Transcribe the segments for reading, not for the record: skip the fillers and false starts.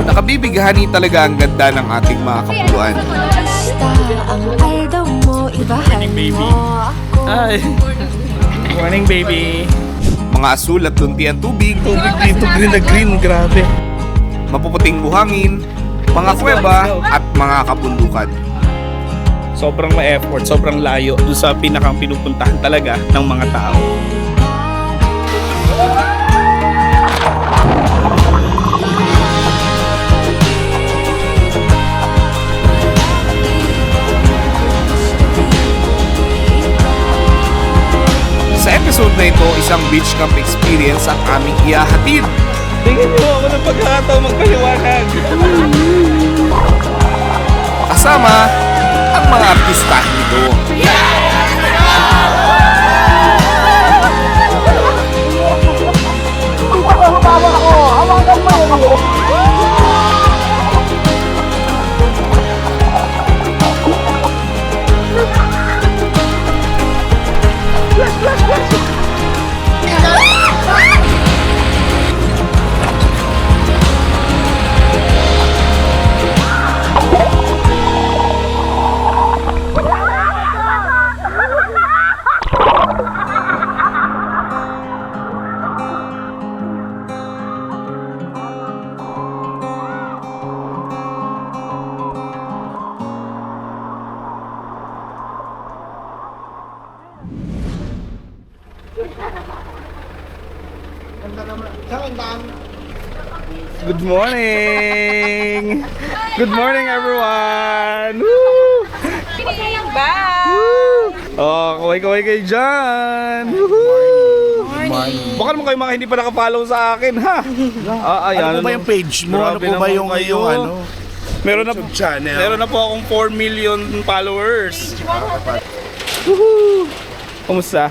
Nakabibighani talaga ang ganda ng ating mga kapuluan. Morning, baby. Ay. Morning, baby. Mga asul at lunti ang tubig, Tubig dito, green na green. Grabe. mapuputing buhangin, mga kuweba at mga kabundukan. Sobrang ma-effort, sobrang layo dun sa pinakang pinupuntahan talaga ng mga tao. Sa episode na ito, isang beach camp experience ang aming ihahatid. Tingnan nyo ako ng pagkakataon magpaliwanag. Kasama ang mga artista nito. Good morning! Good morning, everyone! Woo! Woo! Oh, kaway-kaway kayo dyan! Woohoo! Baka naman kayo mga hindi pa nakapollow sa akin, ha? Ano po ba yung page mo? Ano Grabe po ba naman yung kayo. ano? Meron na, YouTube channel? meron na po akong 4 million followers. Woohoo! Kumusta?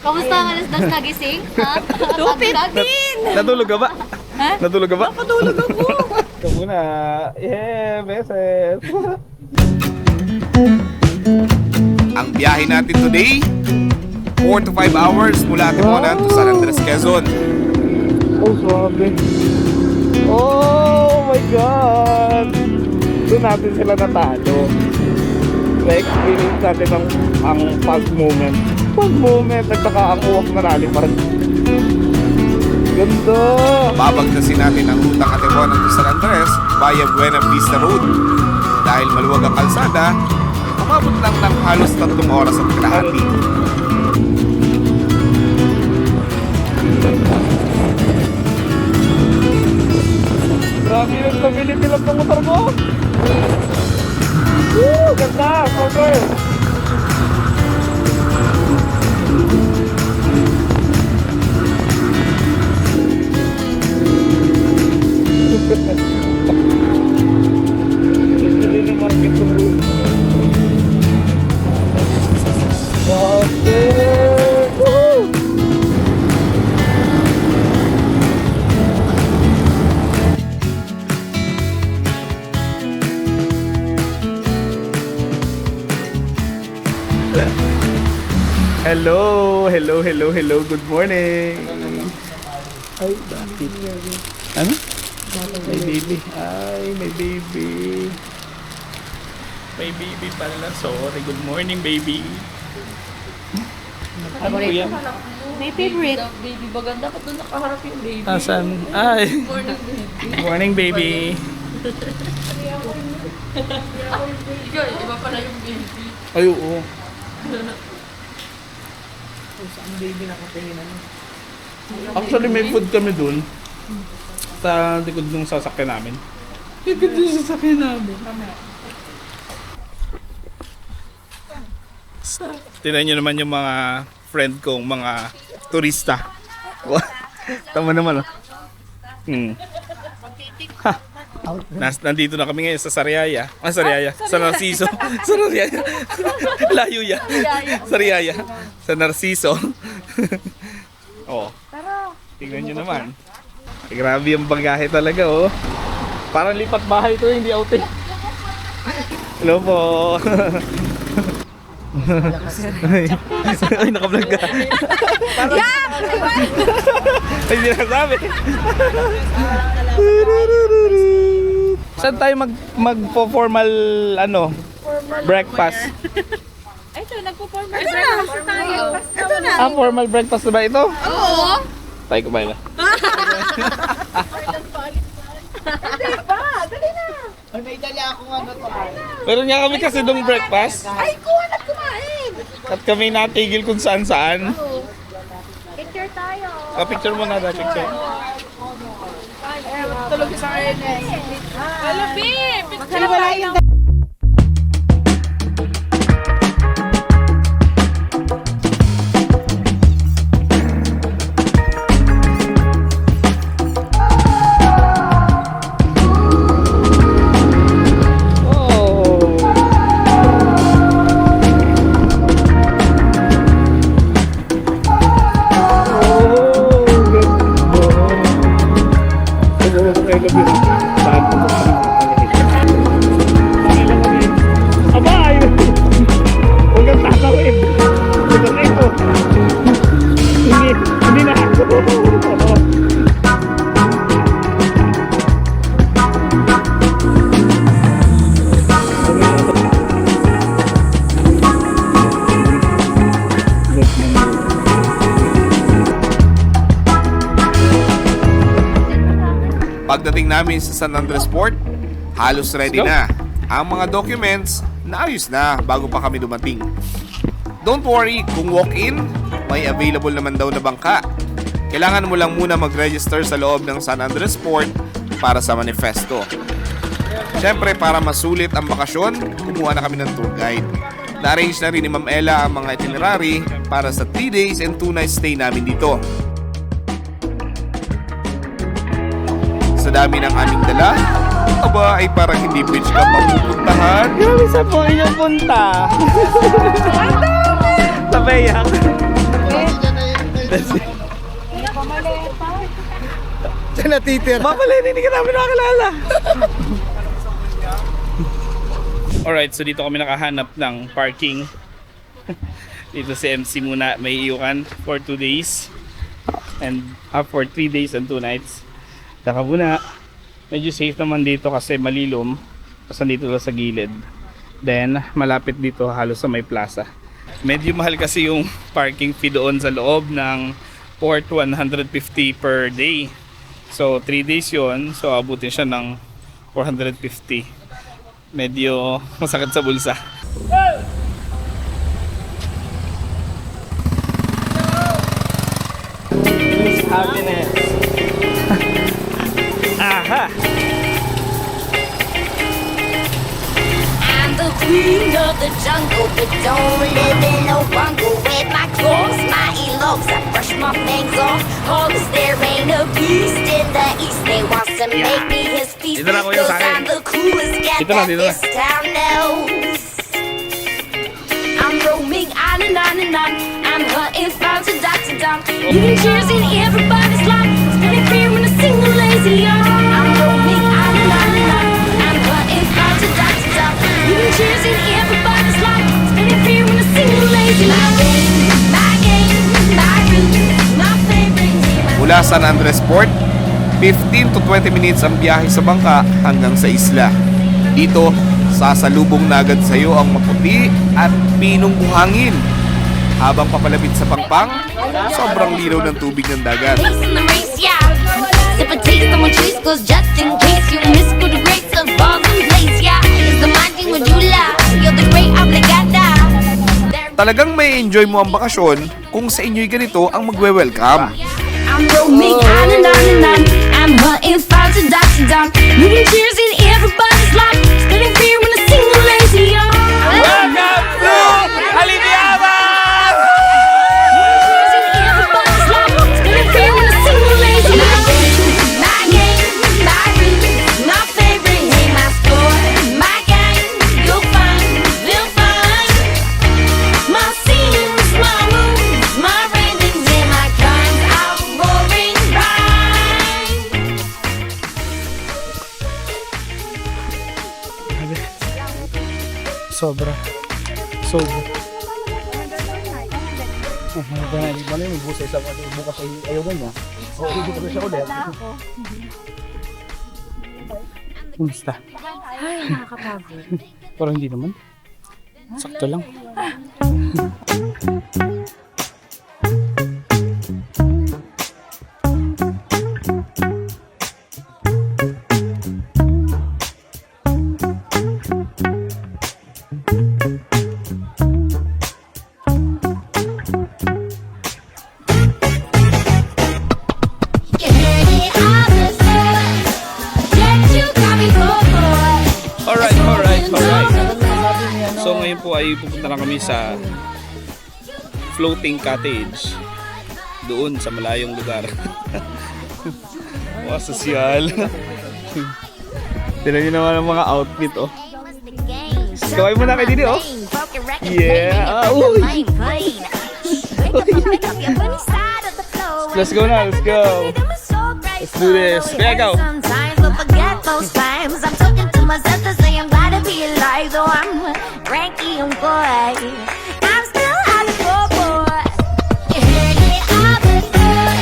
Kamusta ang alas dos nagising? Ha? 2:15! Natulog ka ba? Ha? Natulog ka ba? Nakatulog ako! Ito muna. Yeah, beses. Ang biyahe natin today, 4 to 5 hours mula Timonan to San Andres, Quezon. Oh, swabe. Oh my God! Doon natin sila natalo. Na-experience natin ang pag moment. Pag moment, nagtaka ang uwak na rally pa rin. Ganda! Babagtasin natin ang rutang Timonan to San Andres via Buena Vista Road. Dahil maluwag ang kalsada, umabot lang ng halos 3 oras at kalahati. Grabe yung stability lang ng motor mo! Woo! Ganda! Super! Hindi na market ng room. Woo! Hello, hello, hello, hello. Good morning. Ay, bakit? Ano? May baby. Ay, may baby. May baby pala. Sorry. Good morning, baby. Ano po yan? May favorite. Baby, baganda ka doon nakaharap yung baby. Asan? Ay. Morning, baby. Good morning, baby. Ikaw, iba pala yung baby. Ay, oo. Saan baby nakatingin ano? Actually, may food kami dun. Sa likod ng sasakyan namin. Likod ng sasakyan namin. Tignan nyo naman yung mga friend kong mga turista. Tama naman, oh. Ha. Nandito na kami ngayon sa Sariaya. Sariaya. Sa Narciso. Sa Sariaya. Layo ya. Sariaya. Sa Narciso. Oh. Tingnan nyo naman. Grabe yung bagahe talaga, oh. Parang lipat bahay to, hindi outing. Hello po. Ay, naka-vlog ka. Ay, hindi nakasabi. Saan tayo magpo-formal breakfast? Ito, nagpo-formal breakfast tayo. Ito na. Ah, formal breakfast na ba ito? Oo. Tayo kumain na. Meron nga kami kasi dong breakfast. Ay, kuha na kumain. At kami natigil kung saan-saan. Picture tayo. Picture mo na, picture. Hello, babe. Picture tayo. Pagdating namin sa San Andres Port, halos ready na ang mga documents na ayos na bago pa kami dumating. Don't worry, kung walk-in, may available naman daw na bangka. Kailangan mo lang muna mag-register sa loob ng San Andres Port para sa manifesto. Siyempre, para masulit ang bakasyon, kumuha na kami ng tour guide. Na-arrange na rin ni Ma'am Ella ang mga itinerary para sa 3 days and 2 nights stay namin dito. Sa dami ng aming dala, aba ay parang hindi beach ka mapupuntahan. Grabe sa po inyong punta. Sa Beyak. Siya natitira. Mapalin, hindi ka namin nakakilala. Alright, so dito kami nakahanap ng parking. Dito si MC muna may iukan for 2 days. And for 3 days and 2 nights. Saka muna, medyo safe naman dito kasi malilom. Kasi dito lang sa gilid. Then, malapit dito halos sa may plaza. Medyo mahal kasi yung parking fee doon sa loob ng Port, 150 per day. So 3 days yon, so abutin siya ng 450. Medyo masakit sa bulsa. Happiness. Aha. I'm the queen of the jungle, but don't live in no bungle. With my claws, my elops, I brush my fangs off. Cause there ain't a beast in the east. They want to make me his feast. Dito na, kuya, Because sa akin. I'm the coolest cat Dito na, that dito na. this town knows. I'm roaming on and on and on. I'm hunting from to dot to dot. Leaving cheers in everybody's life. Spinning fear when I sing the lazy young. I'm roaming on and on and on. I'm hunting from to dot to dot. Leaving cheers in everybody's life. Spinning fear when I sing the lazy young. My game, my route, my favorite game. Mula San Andres Port, 15 to 20 minutes ang biyahe sa bangka hanggang sa isla. Dito, sasalubong na agad sa iyo ang maputi at pinong buhangin. Habang papalapit sa pangpang, sobrang linaw ng tubig ng dagat. Race in the race, yeah. Sip a taste, I'm on trace, cause just in case you miss for the grace of balls in place, yeah. It's the magic medulla, you're the great obligada. Talagang may enjoy mo ang bakasyon kung sa inyo'y ganito ang magwe-welcome. I'm roaming on and on and on. I'm hunting far to dot to dot. Moving cheers in everybody's life. Spinning fear when I sing the lazy young. Welcome to Aliviaban! Cheers in everybody's life. Spinning fear when I sing the lazy young. My game, my route, my favorite name, my score, my game. You'll find, they'll find. My scenes, my moves, my rankings and my crimes. I'm roaring rhyme. Sobra. Kaya hindi ba na yung bukas sa bukas ay ayaw na niya. O, hindi ko siya ulit. Kumusta? Ay, nakakapagod. Parang hindi naman. Sakto lang. Alright. So ngayon po ay pupunta na kami sa floating cottage. Doon sa malayong lugar. Wow, sosyal. Tignan nyo naman ang mga outfit, oh. Kaway mo na kayo dito, oh. Yeah! Uy! Let's go na, let's go. Let's do this. Kaya go. Sometimes we'll forget those times. I'm talking to myself to say I'm glad to be alive. Though I'm cranky and boy, I'm still happy for boy. You heard it all before.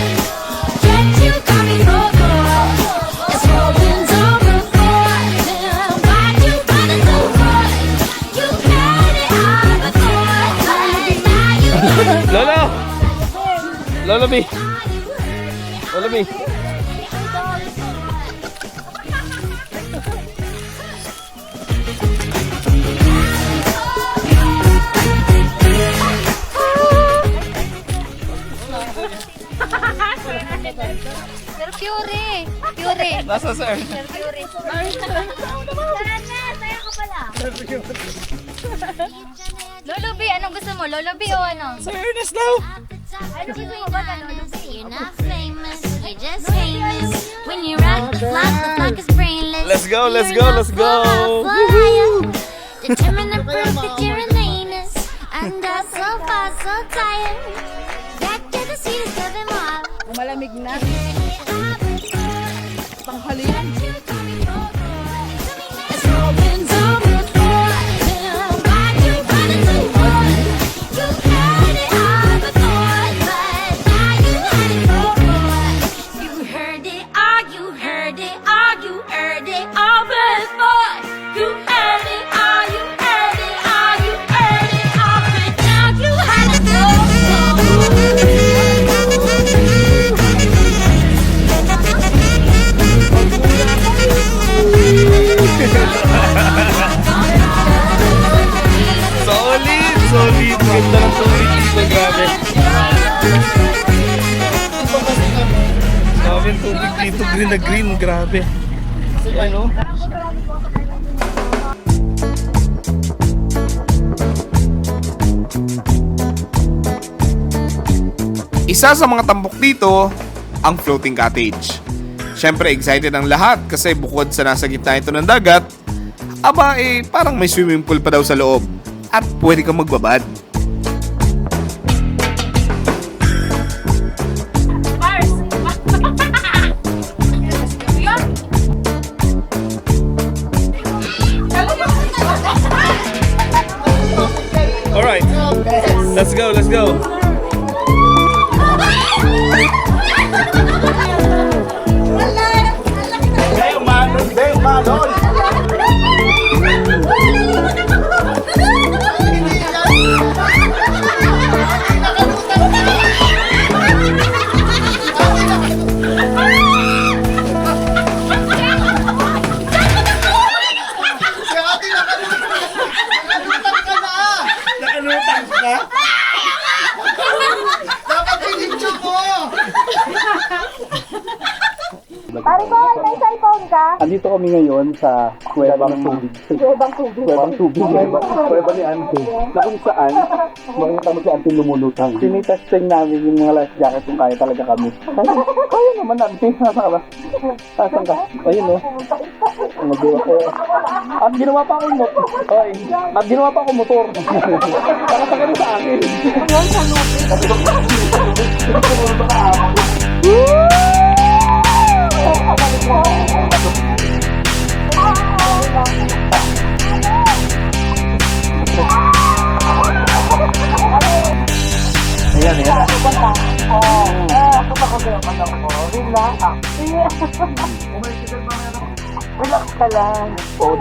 Can't you call me for boy? It's rolling over for. Why you wanna do boy? You heard it all before. Now you Lolo! Lolo B! Lolo B! Pero Fury! Fury! Nasa sir? Sir Fury! Tara na! Saya ka pala! Lolo B, anong gusto mo? Lolo B o ano? Sir Ernest daw! Ano gusto mo ba? Lolo B? You're not famous, you're just famous. When you rock the clock is brainless. Let's go, let's go, let's go! Determined to prove that you're an anus. And I'm so far, so tired. Back to the seas of them all. Malamig na. It's rolling over for. Why you wanna do more? You had it all before, but now you had it for more. You heard it all, you heard it all, you heard it all before. You heard it all, you heard it all, you heard it all, but now you had it for Solid! Solid! Ganda ng tubig dito, grabe. Grabe ang tubig dito, green na green, grabe. Ano? Isa sa mga tampok dito, ang floating cottage. Siyempre excited ang lahat kasi bukod sa nasa gitna ito ng dagat, aba parang may swimming pool pa daw sa loob at pwede kang magbabad. Alright, let's go, let's go. Pare ko, may cellphone ka? Andito kami ngayon sa Kuwebang Tubig. Kuwebang tubig. Kuwebang Tubig. Kuweba ni Ante. Na kung saan, makikita mo si Ante lumulutang. Tinitesting namin yung mga life jacket kung kaya talaga kami. Kaya naman Ante. Nasaan ka ba? Nasaan ka? Ayun o. Magawa ko. At ginawa pa akong motor. Oy. At ginawa pa akong motor. Para sa ganun sa akin. Ngayon sa lupit. Ayan. Relax ka lang. Oh,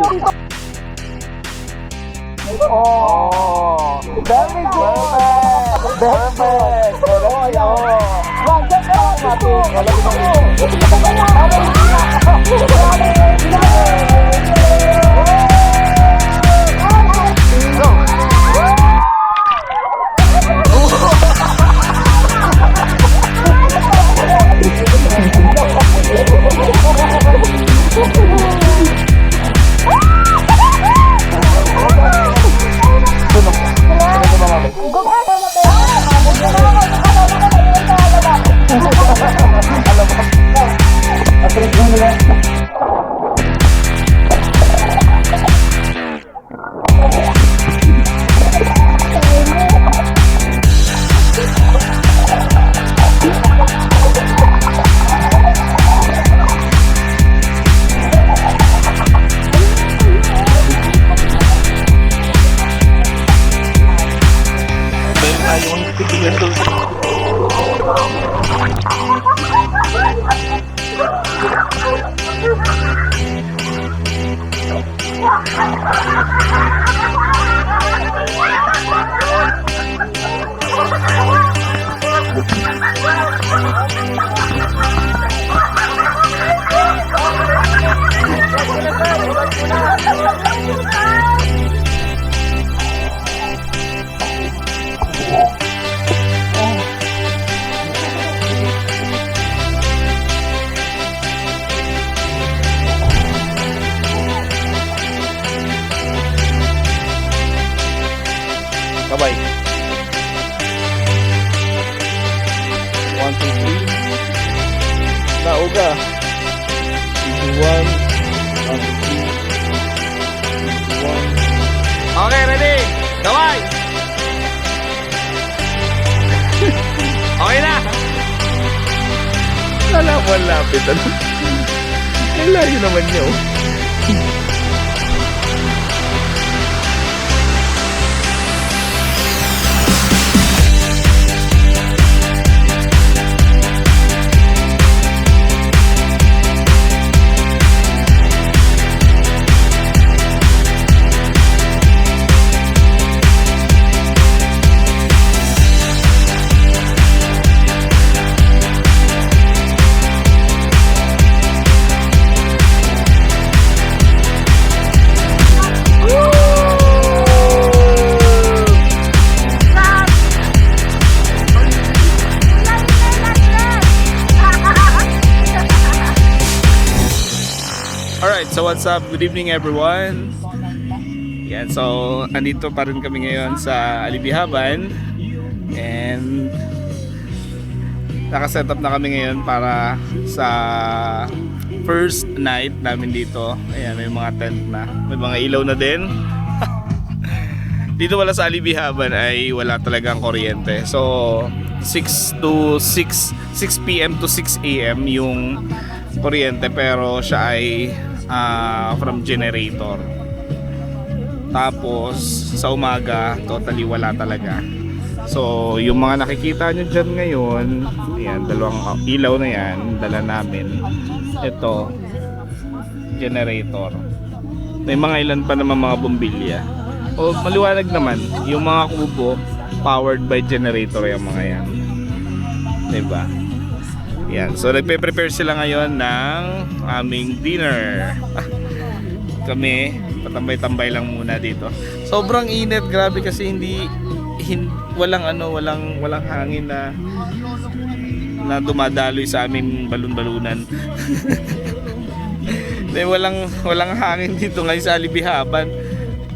very good. Perfect. Correct. Wag ka Bye-bye. 1, 2, 3. Nauga. 1, 1, 2, 3. Okay, ready? Kaway! Okay na! Lapit. Ano? Ang layo naman niya, oh. Alright, so what's up? Good evening everyone. Yan, so andito pa rin kami ngayon sa Alibihaban. And nakaset up na kami ngayon para sa first night namin dito. Ayan, may mga tent na. May mga ilaw na din. Dito wala sa Alibihaban ay wala talagang kuryente. So 6 p.m. to 6 a.m. yung kuryente, pero siya ay from generator. Tapos sa umaga totally wala talaga. So yung mga nakikita nyo dyan ngayon, yan, dalawang ilaw na yan, dala namin. Ito generator. May mga ilan pa naman mga bombilya. O maliwanag naman, yung mga kubo powered by generator yung mga yan, diba? Yan, so nagpe-prepare sila ngayon ng aming dinner. Kami patambay-tambay lang muna dito. Sobrang init, grabe, kasi walang hangin na dumadaloy sa aming balon-balunan. walang hangin dito ngayon sa Alibihaban.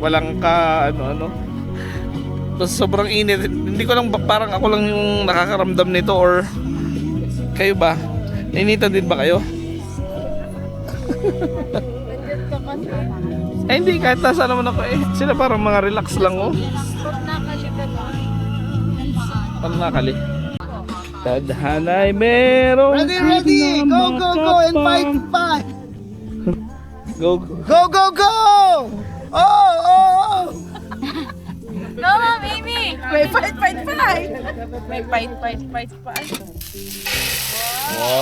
Walang Tapos sobrang init. Hindi ko lang, parang ako lang yung nakakaramdam nito, or kayo ba? Nainitan din ba kayo? Eh hindi, kahit nasa naman ako eh. Sila parang mga relax lang, oh. Parang nakali. Tadhanay meron. Ready! Go, go, go! And fight! Go! Go, go, go! Oh! Go, Mom, Amy! May fight! May fight! Wow!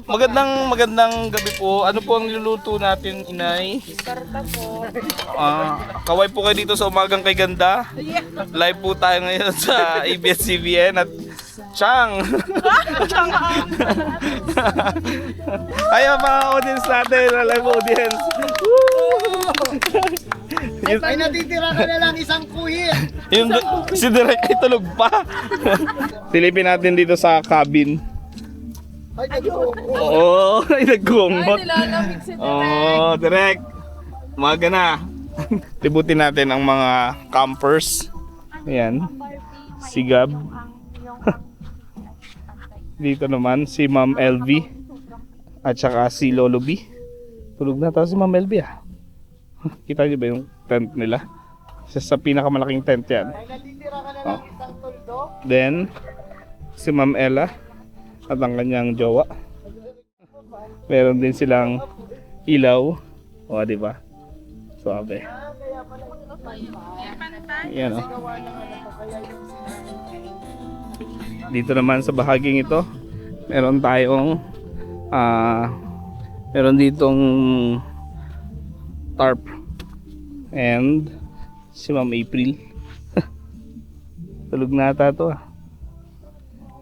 Magandang gabi po. Ano po ang niluluto natin, Inay? Karta po. Kaway po kayo dito sa Umagang Kay Ganda. Live po tayo ngayon sa ABS-CBN at Chang! Ayan mga audience natin, live audience. Ay, natitira ka na lang isang kuhin. Yung si Direk ay tulog pa. Silipin natin dito sa cabin. Ay, nag-uoko. Oo, ay nagkumot. Nilalamig si Oo, Direk. Umaga na. Tibutin natin ang mga campers. Ayan. Si Gab. Dito naman si Ma'am LV. At saka si Lolo B. Tulog na tayo si Ma'am LV ah. Kita niyo ba yung tent nila? Sa pinakamalaking tent yan. Ay, natitira ka na lang isang toldo. Then, si Ma'am Ella at ang kanyang jowa. Meron din silang ilaw. O, di ba? Suabe. Yan o. Dito naman sa bahaging ito, meron tayong meron ditong tarp and si Ma'am April. Tulog na ata to ah.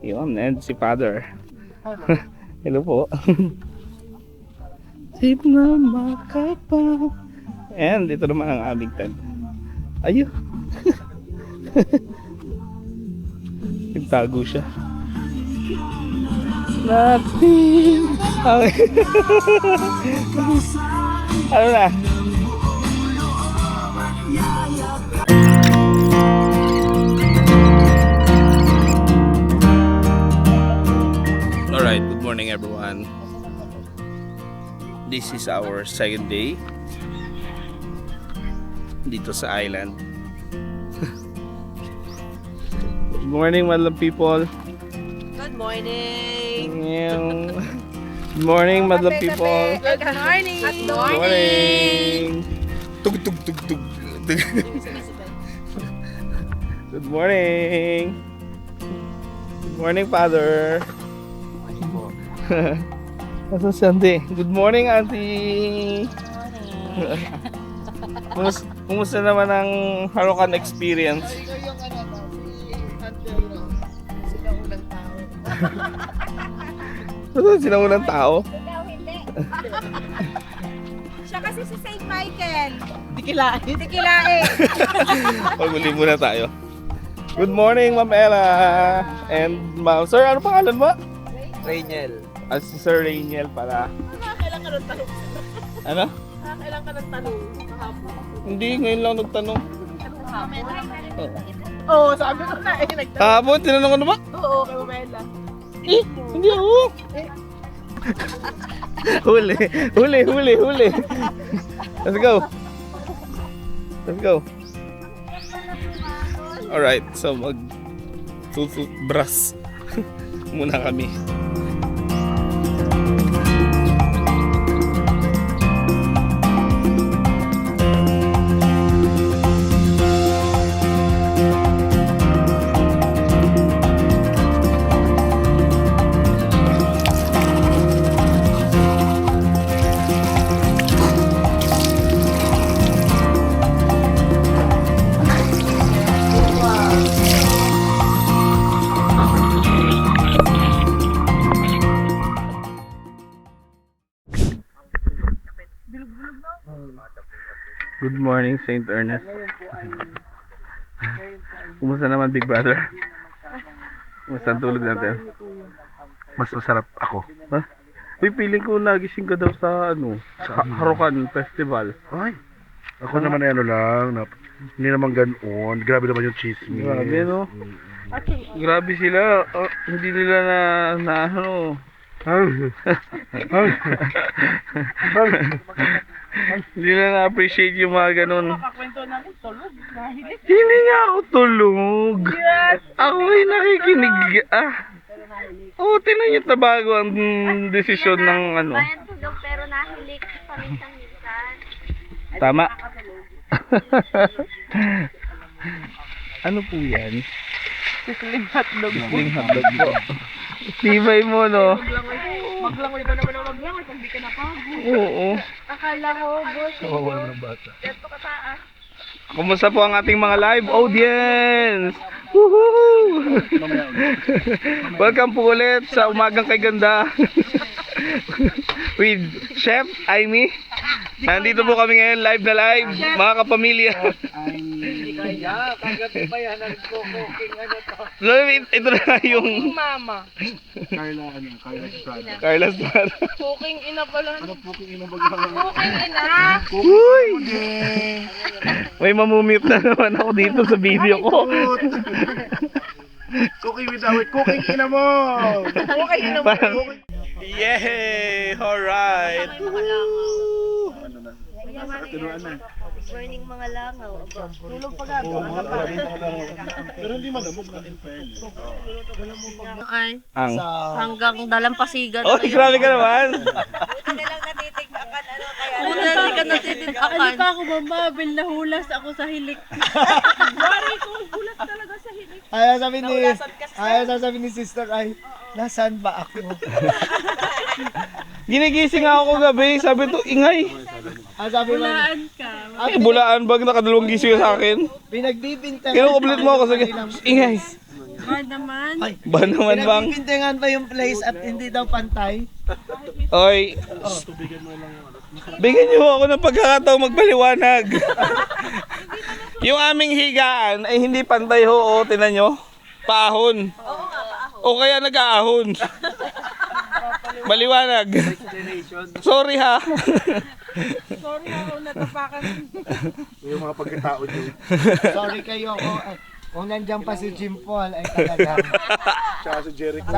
Yun, and si Father. Hello po. Sip na makapa. And ito naman ang aming tent. Ayun. Nagtago siya. Nothing. Ano na? Alright, good morning everyone. This is our second day dito sa island. Good morning, madlang people. Good morning. Good morning, madlang people. Good morning. Good Good morning. Tug tug tug tug. Good morning. Good morning, Father. Asa si Auntie? Good morning, Auntie. Kumusta naman ang Harukan experience? Ito yung si Antero. Sila unang tao. Ano sinaunang tao? Siya kasi si St. Michael. Dikilain. Dikilain. Paguli muna tayo. Good morning, Ma'am Ella. And Ma'am, Sir, ano pangalan mo? Rainiel. Si Sir Rainiel pala. Nakakailan ka ng tanong. Ano? Nakakailan ka ng tanong. Hindi, ngayon lang nagtanong. Oo, sabi ko na eh. Nagtanong. Hapon, tinanong ko na ba? Oo, kay Umela. Hindi ako. Huli. Let's go. Alright, so toothbrush muna kami. Good morning, St. Ernest. Kumusta naman, Big Brother? Kumusta ang tulog natin? Mas masarap ako. Ha? Uy, feeling ko nagising ka daw sa sa Harukan Festival. Ay, ako naman ay ano lang, hindi naman ganoon. Grabe naman yung chismis. Grabe, no? Grabe sila. Hindi nila na ano. Hindi na na-appreciate yung mga ganun. Kakwento namin, tulog. Nahilig. Hindi nga ako tulog. Yes. Ako ay nakikinig. Tinan niyo bago ang desisyon ng ano. Bayan tulog pero nahilik paminsan-minsan. Tama. Ano po yan? Sisling hotdog. Sling hotdog po. Tibay mo, no? Maglangoy ba naman ang maglangoy pag di ka napagod? Oo. Akala ko, boss. Kawawa naman ng bata. Ito ka taas. Kumusta po ang ating mga live audience? Woohoo! Welcome po ulit sa Umagang Kay Ganda. With Chef Aimee. Nandito po kami ngayon live na live, mga kapamilya. Kaya, kagabi pa yan, nagko-cooking ano to. So, ito na yung Mama. Carla Estrada. Carla Estrada. Cooking ina pala. Ano cooking ina bagang? Cooking ina. Uy! May mamumute na naman ako dito sa video ko. Cooking without cooking ina mo! Cooking ina mo. Parang, yay! Alright! Tinuan na. Morning mga langaw. Tulog pa gabi. Pero hindi malamog na in fairness. Ay, Ang. hanggang dalampasigan. Oh, grabe ka naman! Buti ka natitikakan. Hindi pa ako mamabil, nahulas ako sa hilik. Wari ko, hulas talaga sa hilik. Ayaw sasabi ni sister ay, nasaan ba ako? Ginigising ako gabi, sabi to, ingay. Ang sabi mo, Hulaan ka. Ay, bulaan bag nakadalawang gising sa akin. pinagbibintangan. Kinukublit mo ako sa ingay. Ba naman? Ba naman bang? Pinagbibintangan pa yung place at hindi daw pantay. Oy, bigyan niyo ako ng pagkakataong magpaliwanag. Yung aming higaan ay hindi pantay ho, o, tinan nyo. Paahon. O kaya nag-aahon. Maliwanag. Sorry ha. Sorry ako natapakan. Yung mga pagkatao nyo. Sorry kayo kung nandiyan pa si Jim Paul ay talaga. Tsaka si Jericho.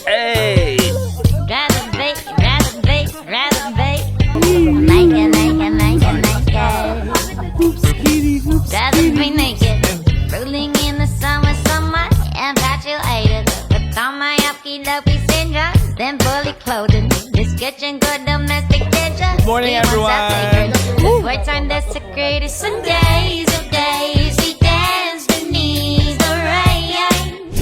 Hey! Rather bake, rather bake, rather bake. Like it, like it, like it, like it. Rather be naked, rolling in the summer, summer, infatuated. With all my uppy-dopey syndrome, then fully clothed. This kitchen good domestic pleasure. Good morning, everyone. Words are desecrated Sundays of days. We dance beneath the rain.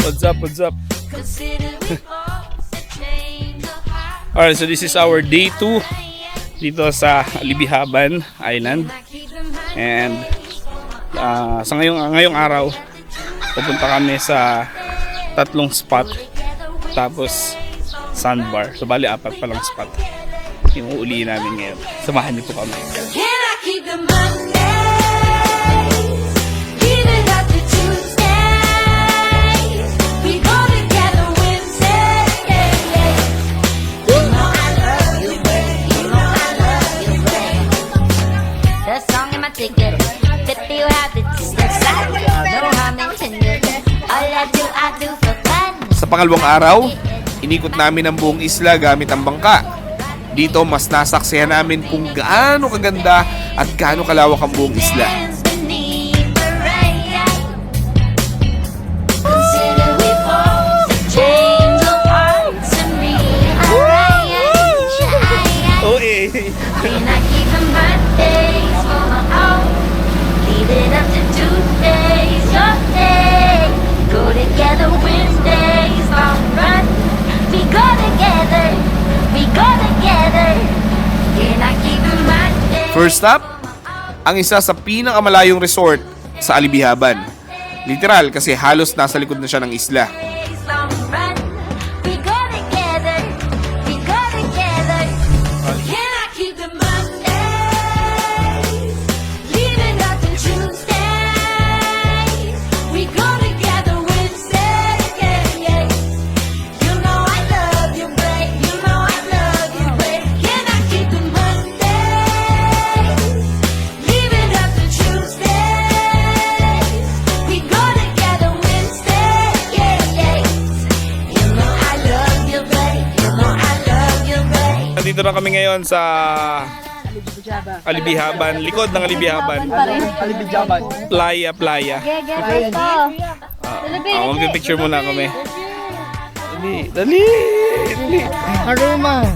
What's up, what's up? Consider we both a change of heart. Alright, so this is our day 2 dito sa Alibihaban Island. And sa ngayong araw, pupunta kami sa 3 spot. Tapos sandbar. So bali 4 pa lang spot yung uuliin namin ngayon. Samahan niyo po kami. Can I keep the Mondays? Give it up to Tuesdays. We go together Wednesdays. Yeah, yeah. You know I love you, babe. You know I love you, babe. The song in my ticket. 50 habits inside. No harm intended. All I do for fun. Sa pangalawang araw, inikot namin ang buong isla gamit ang bangka. Dito mas nasaksihan namin kung gaano kaganda at gaano kalawak ang buong isla. Dance beneath the rain. Consider we both a change of hearts and rearrange. Oh eh. Can I keep the Mondays for my own? Leave it up to Tuesdays, your day. Go together Wednesdays, long run. We go together, we go together. Can I keep the Mondays? First stop, ang isa sa pinakamalayong resort sa Alibihaban. Literal kasi halos nasa likod na siya ng isla. Long run. We go together, we go together. Can I keep the Mondays? Leave it up to Tuesdays. We go together Wednesdays, yeah, yeah. You know I love you, babe. You know I love you, babe. Can I keep the Mondays? Leave it up to Tuesdays. We go together Wednesdays, yeah, yeah. You know I love you, babe. You know I love you, babe. Nandito na kami ngayon sa Alibihaban, likod ng Alibihaban. Alibijaban. Playa. Magpipicture muna kami. Dali. Haruma.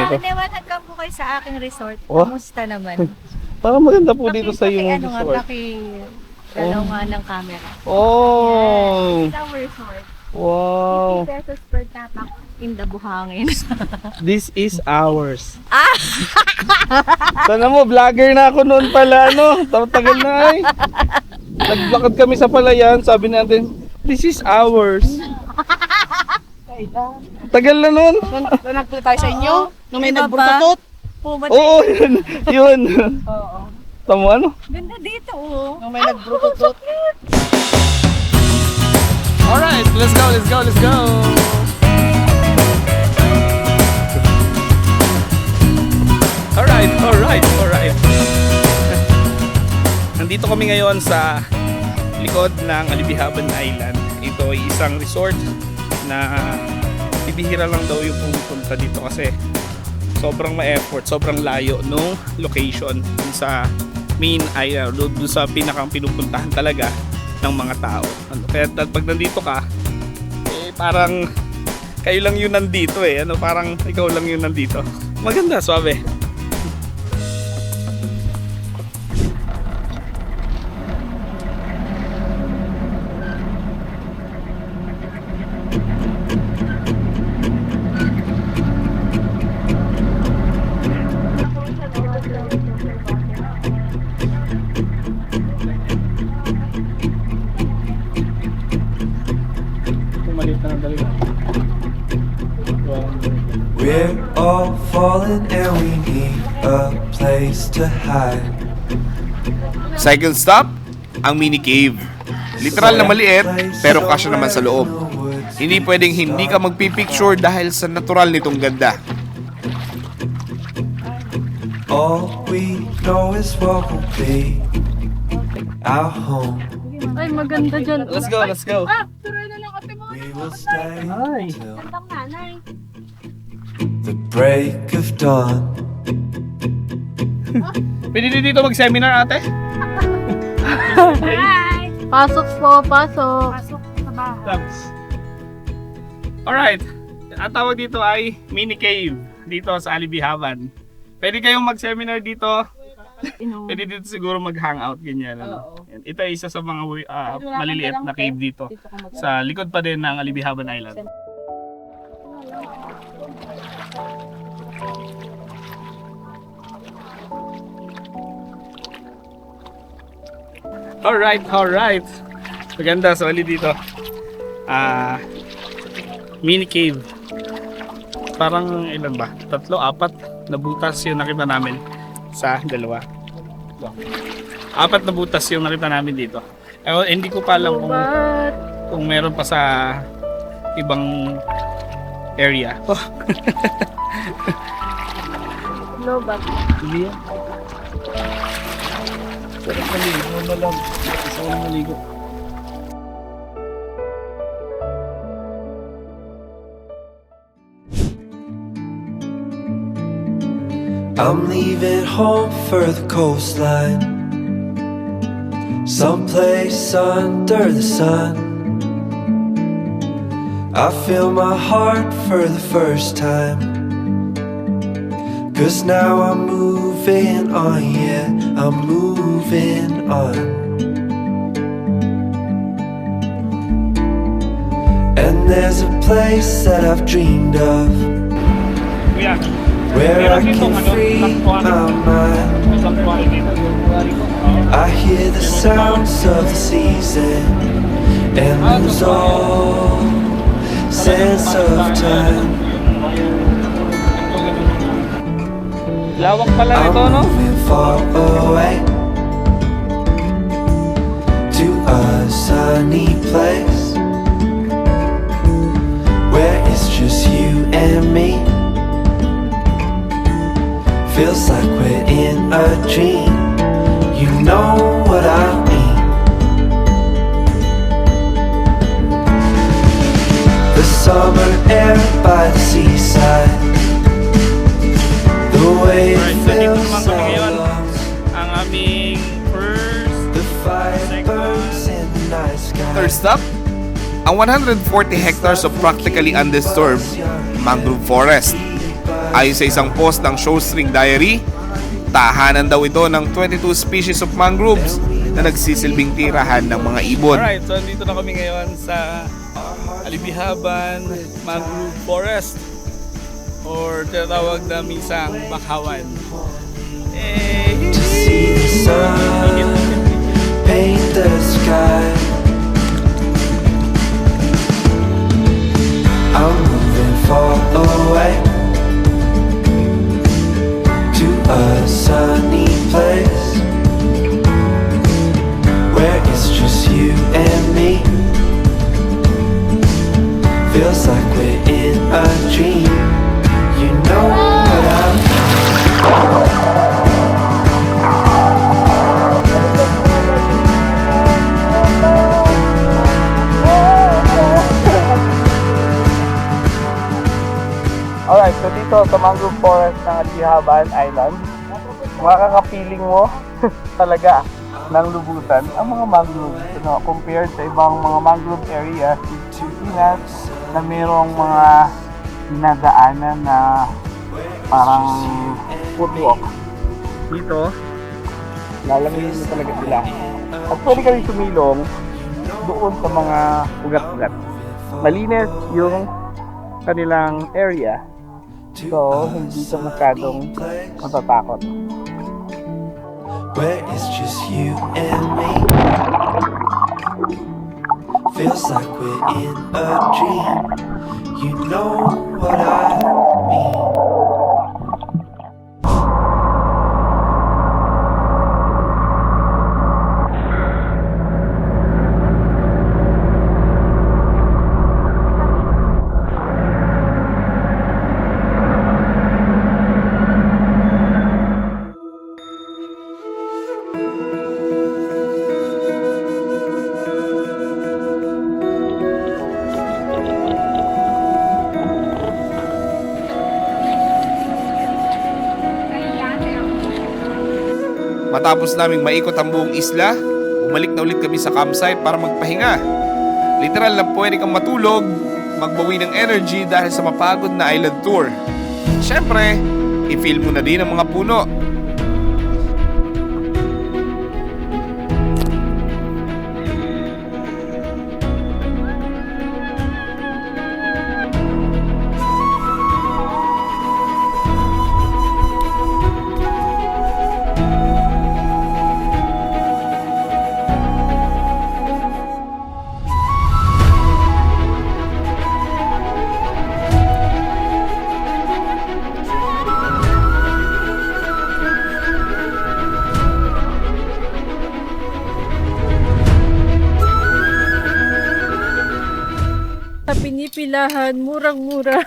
ito. Iniwanag ka po kayo sa aking resort. Oh. Kamusta naman? Parang maganda po dito sa iyong Ano nga, resort. dalaw nga ng camera. Oh! Yes, it's our resort. Wow! 50 pesos per tapak in the buhangin. This is ours. Sana mo, vlogger na ako noon pala, no? Tagal na ay. Naglakad kami sa palayan, sabi natin, this is ours. Tagal na noon. Nagpunta tayo sa inyo? Nung may Iba nagburtatot? Oo, yun. Yun. Tamo ano? Ganda dito, oh. Nung may nagburtatot? Alright, let's go, let's go, let's go. Alright. Nandito kami ngayon sa likod ng Alibihaban Island. Ito ay isang resort na bibihira lang daw yung pumunta dito kasi sobrang ma-effort, sobrang layo nung location dun sa main island, dun sa pinakang pinupuntahan talaga ng mga tao. Kaya pag nandito ka, eh parang kayo lang yun nandito eh. Parang ikaw lang yun nandito. Maganda, suabe. We're all falling and we need a place to hide. Second stop, ang mini cave. Literal na maliit, pero kasya naman sa loob. Hindi pwedeng hindi ka magpipicture dahil sa natural nitong ganda. All we know is what will be our home. Ay, maganda dyan. Let's go, let's go. Tuloy na lang kami mga We will stay Hi. till gandang nanay. the break of dawn. Pwede din dito mag-seminar, ate? Hi! Pasok po, pasok. Pasok sa bahay. Thanks. Alright. Ang tawag dito ay mini cave dito sa Alibihaban. Pwede kayong mag-seminar dito. Pwede dito siguro mag-hangout, ganyan. Yan. Ito ay isa sa mga maliliit na cave dito. Sa likod pa din ng Alibihaban Island. Alright. Maganda, solid dito. Mini cave. Parang ilan ba? 3, 4 na butas yung nakita namin sa dalawa. 4 na butas yung nakita namin dito. Hindi ko pa alam kung meron pa sa ibang area. Oh. Lobat. Hindi yan. Sarap maligo na lang. Sarap maligo. I'm leaving home for the coastline, someplace under the sun. I feel my heart for the first time, 'cause now I'm moving on, yeah, I'm moving on. And there's a place that I've dreamed of, Kuya, where I meron ditong can free my mind. may sanctuary dito. I hear the sounds of the season and lose all sense of time. Lawak pala I'm nito, no? moving far away to a sunny place where it's just you and me. Feels like we're in a dream. You know what I mean. The summer air by the seaside, the way it Alright, so dito feels naman so kami ngayon. lost. Ang aming first The fire burns in the night sky. Third stop, ang 140 hectares of practically undisturbed mangrove forest. Ayon sa isang post ng Showstring Diary, tahanan daw ito ng 22 species of mangroves na nagsisilbing tirahan ng mga ibon. Alright, so dito na kami ngayon sa Alibihaban Mangrove Forest or tinatawag na minsang Bakawan. To see the sun paint the sky. I'm moving far away to a sunny place where it's just you and me. Feels like we're in a dream. You know what I mean. Alright, so dito sa Mangrove Forest ng Alibihaban Island, makakapiling mo talaga ng lubusan ang mga mangrove, compared sa ibang mga mangrove areas sa Pilipinas na mayroong mga dinadaanan na parang footwalk. Dito, lalangin mo talaga sila. At pwede kami sumilong doon sa mga ugat-ugat. Malinis yung kanilang area. So, hindi ka masyadong matatakot. Where it's just you and me. Feels like we're in a dream. You know what I mean. Matapos naming maikot ang buong isla, bumalik na ulit kami sa campsite para magpahinga. Literal na pwede kang matulog, magbawi ng energy dahil sa mapagod na island tour. Siyempre, i-feel mo na din ang mga puno. Sa pinipilahan, murang-mura.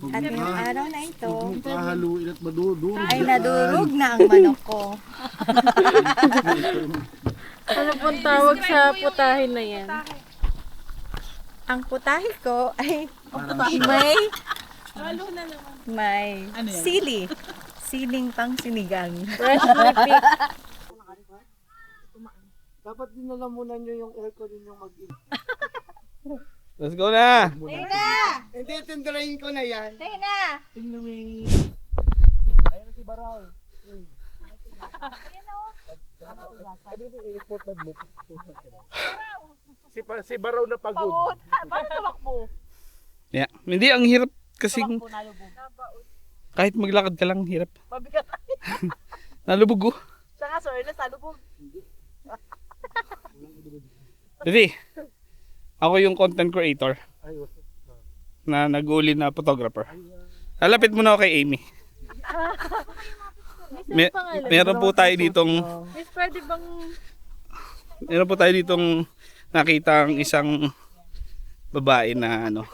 At ngayong araw na ito, Haluin at madudurog. ay nadurog na ang manok ko. Ano pong tawag sa putahin na yan? Ang putahe ko ay may sili. Siling pang sinigang. Fresh repeat. Dapat dinalamunan nyo yung aircon ninyong mag-init. Let's go na! Hindi, tindirahin ko na yan. Sige na! Ayun si Baraw. Si Baraw na pagod. Yeah. Hindi, ang hirap kasi kahit maglakad ka lang, hirap. Mabigat. Nalubog oh. Siya nga, sir, nasalubog. Didi, ako yung content creator na nag-uli na photographer. Lalapit mo na ako kay Amy. Meron po tayo ditong Miss, pwede bang... Meron po tayo ditong nakita ang isang babae na ano.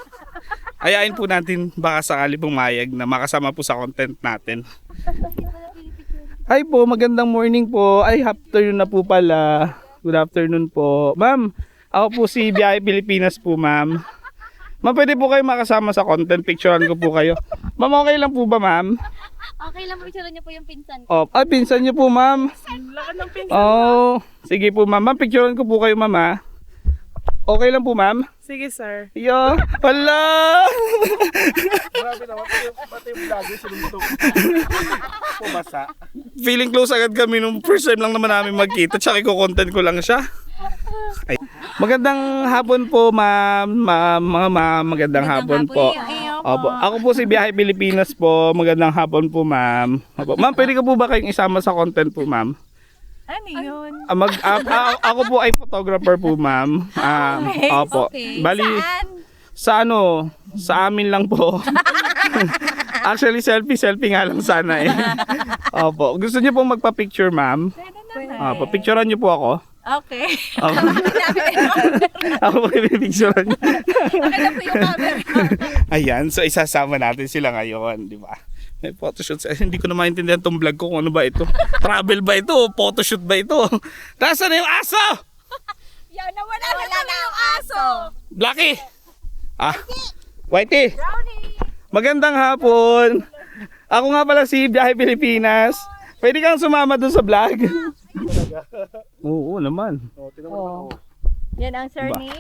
Ayain po natin baka sakali pumayag na makasama po sa content natin. Hi po, magandang morning po. Ay, afternoon na po pala. Good afternoon po. Ma'am, ako po si Biyahe Pilipinas po, ma'am. Ma'am, pwede po kayo makasama sa content. Picturean ko po kayo. Ma'am, okay lang po ba, ma'am? Okay lang, picturean niyo po yung pinsan ko. Oh, ay, pinsan niyo po, ma'am. Lakad ng pinsan. Oh, sige po, ma'am. Ma'am, picturean ko po kayo, ma'am, ha? Okay lang po, ma'am? Sige, sir. Yo, hala! Grabe naman, pati yung vlogger sinuntok. Pumasa. Feeling close agad kami nung first time lang naman namin magkita. Tsaka i-content ko lang siya. Ay. Magandang hapon po, ma'am. Magandang hapon po. Opo. Ako po si Biyahe Pilipinas po. Magandang hapon po, ma'am. Opo. Ma'am, pwede ka po ba kayong isama sa content po, ma'am? Ano yun? Ako po ay photographer po, ma'am. Opo. Okay. Bali, sa amin lang po. Actually, selfie nga lang sana eh. Opo. Gusto niyo po magpa-picture, ma'am? Opo, picturean niyo po ako. Okay. Ako po i-picturean niyo. Maganda po yung camera. Ayan, so isasama natin sila ngayon, di ba? May photoshoot. Hindi ko na maintindihan tong vlog ko kung ano ba ito. Travel ba ito? Photoshoot ba ito? Nasaan na yung aso? Yan, nawala na yung aso. Blackie! Whitey! Magandang hapon! Ako nga pala si Biyahe Pilipinas. Pwede kang sumama dun sa vlog? Oo naman. Yan ang sir ni?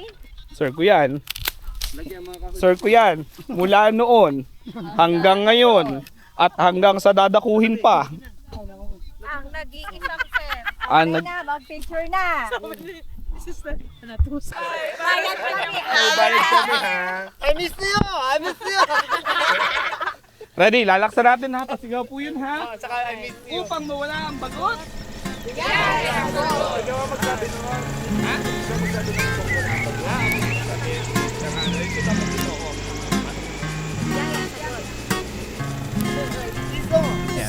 Sir ko yan. Sir ko yan. Mula noon hanggang ngayon. At hanggang sa dadakuhin pa. Ang nag-iisang sir. Ang Okay na, mag-picture na. Bayad kami. I miss you! I miss you! Ready? Lalaksan natin ha. Pasigaw po yun ha. Saka I miss you. Upang mawala ang bagot.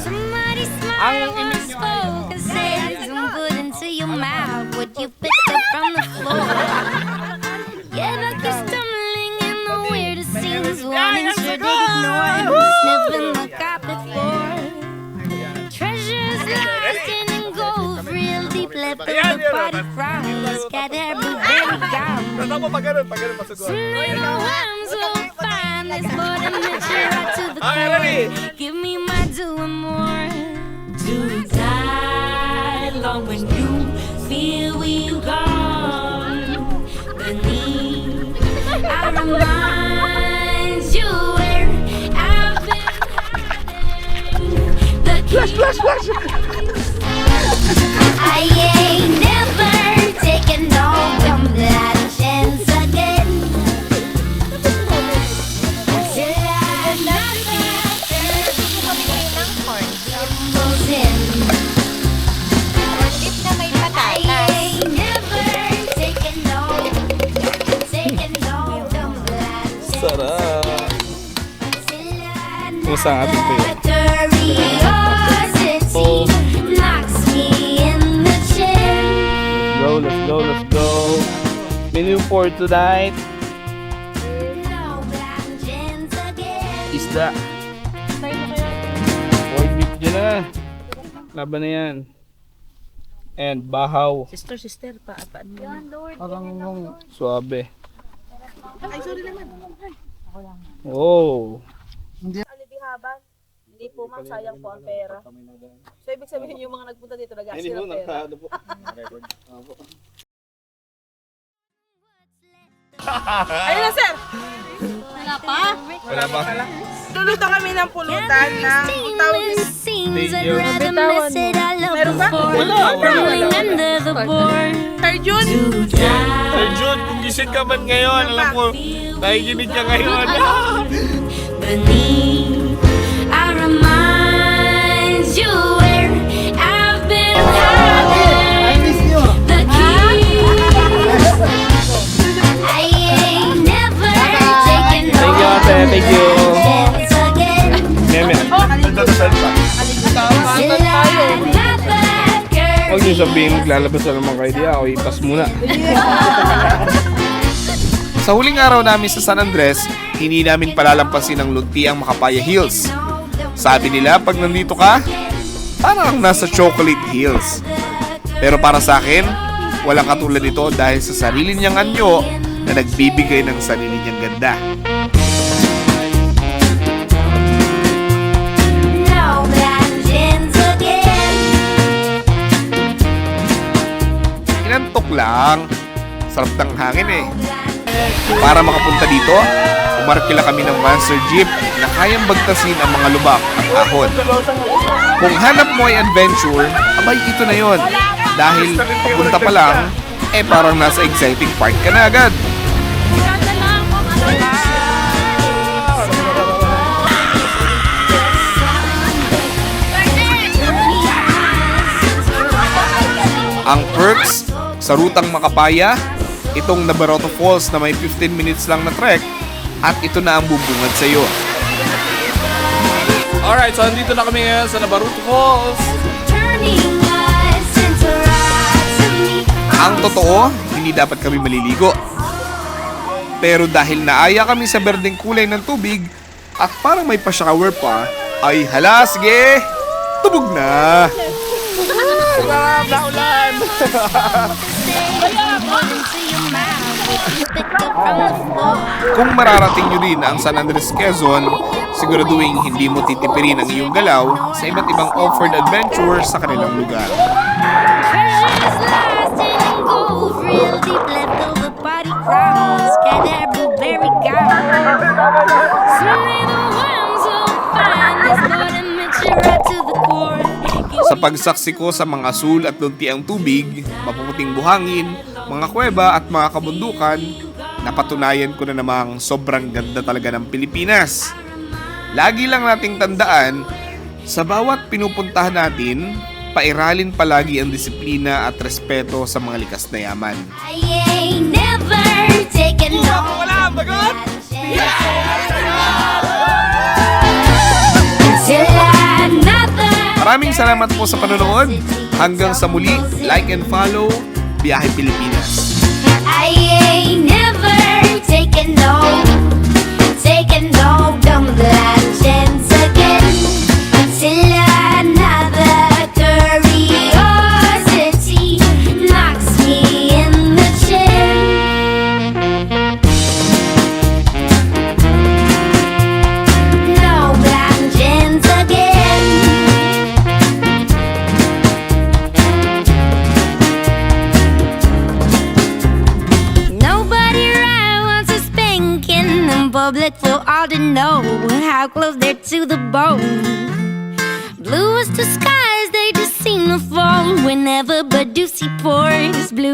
Somebody Ang smile image and nyo spoke and said some good into your mouth. What you picked up from the floor. Yeah, like you're stumbling in the weirdest scenes. Warnings sure did ignore. Sniffing the carpet floor. Treasures lost in gold, real deep left over the party frowns. Got everywhere we gone. So now I'm so fine. This boy that met you right to the core. Give me my due and more. To die long when you feel we've gone beneath. I remind you where I've been hiding. The flash. I ain't never taken no that chance again. Till another in. If na may I patatas. ain't never taken no that chance. Sarap. Till Kumusta ang ating tuyo? curiosity knocks me in the chin. Let's go. Menu for tonight. No vengeance again. Isda. Pork beef dyan na. Laban na yan. And bahaw. Sister, paano yan? Parang nung Suabe. Ay, sorry naman. Oh. Alibihaban. Hindi po ma'am, sayang po ang pera. So, ibig sabihin yung mga nagpunta dito, nag-aasya ng pera. Ayun na, sir! Wala pa? Wala ba? Luluto kami ng pulutan na tawag din. Meron ba? Sir Jun! Sir Jun, kung gising ka man ngayon, alam ko, nakikinig ka ngayon. Beneath, I remind you where I've been hiding. The keys. I ain't never taken no Thank you, ate. Thank you. chance again. Meme. Till another girl. Huwag niyo sabihin maglalabas na naman kayo di ako. Ipas muna. Sa huling araw namin sa San Andres, hindi namin palalampasin ang luntiang Macapaya Hills. Sabi nila, pag nandito ka, parang nasa Chocolate Hills. Pero para sa akin, walang katulad nito dahil sa sarili niyang anyo na nagbibigay ng sarili niyang ganda. No vengeance again. Inantok lang. Sarap ng ng hangin eh. Para makapunta dito, umarkila kami ng monster jeep na kayang bagtasin ang mga lubak at ahon. Kung hanap mo ay adventure, abay ito na yon. Dahil papunta pa lang, parang nasa exciting park ka na agad. Ang perks sa rutang Makapaya, itong Nabaroto Falls na may 15 minutes lang na trek, at ito na ang bubungad sa iyo. Alright, so nandito na kami ngayon sa Nabaroto Falls. Ang totoo, hindi dapat kami maliligo. Pero dahil naaya kami sa berdeng kulay ng tubig at parang may pa-shower pa, ay hala, sige, tubog na! Sarap na ulan! Kung mararating nyo rin ang San Andres, Quezon, siguraduhin hindi mo titipirin ang iyong galaw sa iba't ibang offered adventure sa kanilang lugar. Sa pagsaksi ko sa mga asul at luntiang tubig, mapuputing buhangin, mga kuweba at mga kabundukan, napatunayan ko na namang sobrang ganda talaga ng Pilipinas. Lagi lang nating tandaan, sa bawat pinupuntahan natin, pairalin palagi ang disiplina at respeto sa mga likas na yaman. I ain't never taken no. Maraming salamat po sa panonood. Hanggang sa muli, like and follow Biyahe Pilipinas. I ain't never taken no dumbbell chance again until another curiosity knocks me in the chin. No blind chance again. Nobody around wants a spanking in public for all to know how close they're to the bone. Bluest of skies, they just seem to fall whenever Badusi pours blue.